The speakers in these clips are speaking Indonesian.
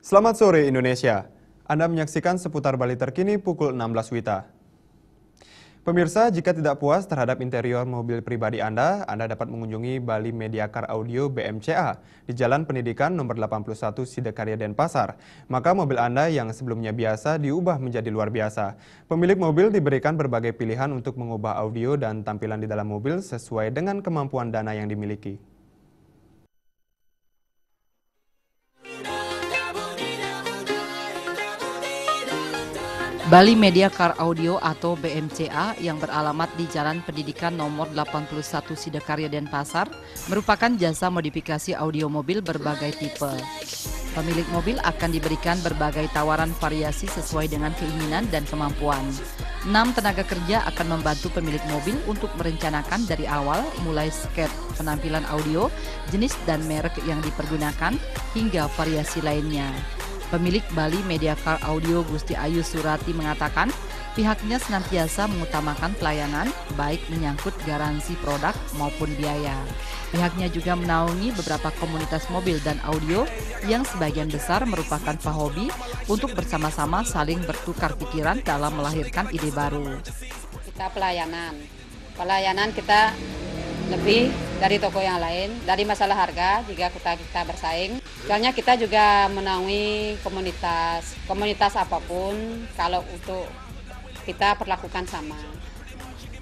Selamat sore Indonesia. Anda menyaksikan seputar Bali terkini pukul 16 WITA. Pemirsa, jika tidak puas terhadap interior mobil pribadi Anda dapat mengunjungi Bali Media Car Audio BMCA di Jalan Pendidikan nomor 81 Sidakarya Denpasar. Maka mobil Anda yang sebelumnya biasa diubah menjadi luar biasa. Pemilik mobil diberikan berbagai pilihan untuk mengubah audio dan tampilan di dalam mobil sesuai dengan kemampuan dana yang dimiliki. Bali Media Car Audio atau BMCA yang beralamat di Jalan Pendidikan nomor 81 Sidakarya Denpasar merupakan jasa modifikasi audio mobil berbagai tipe. Pemilik mobil akan diberikan berbagai tawaran variasi sesuai dengan keinginan dan kemampuan. 6 tenaga kerja akan membantu pemilik mobil untuk merencanakan dari awal mulai sket penampilan audio, jenis dan merek yang dipergunakan hingga variasi lainnya. Pemilik Bali Media Car Audio Gusti Ayu Surati mengatakan pihaknya senantiasa mengutamakan pelayanan baik menyangkut garansi produk maupun biaya. Pihaknya juga menaungi beberapa komunitas mobil dan audio yang sebagian besar merupakan pehobi untuk bersama-sama saling bertukar pikiran dalam melahirkan ide baru. Kita pelayanan kita lebih dari toko yang lain, dari masalah harga jika kita bersaing. Soalnya kita juga menaungi komunitas apapun, kalau untuk kita perlakukan sama.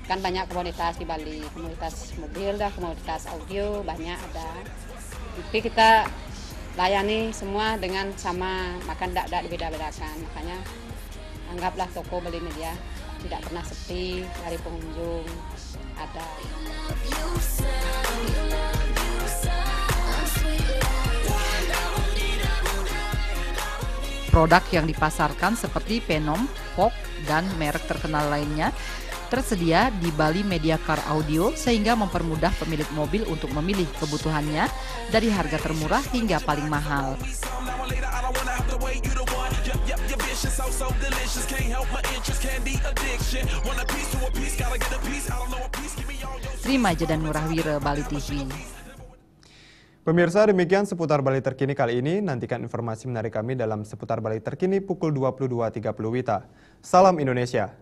Kan banyak komunitas di Bali, komunitas mobil, komunitas audio, banyak ada. Tapi kita layani semua dengan sama, maka tidak dibeda-bedakan. Makanya anggaplah toko Bali Media tidak pernah sepi dari pengunjung, ada. Produk yang dipasarkan seperti Venom, Fog, dan merek terkenal lainnya tersedia di Bali Media Car Audio sehingga mempermudah pemilik mobil untuk memilih kebutuhannya dari harga termurah hingga paling mahal. Sri Maja dan Nurahwira, Bali TV. Pemirsa, demikian seputar Bali terkini kali ini. Nantikan informasi menarik kami dalam seputar Bali terkini pukul 22.30 WITA. Salam Indonesia.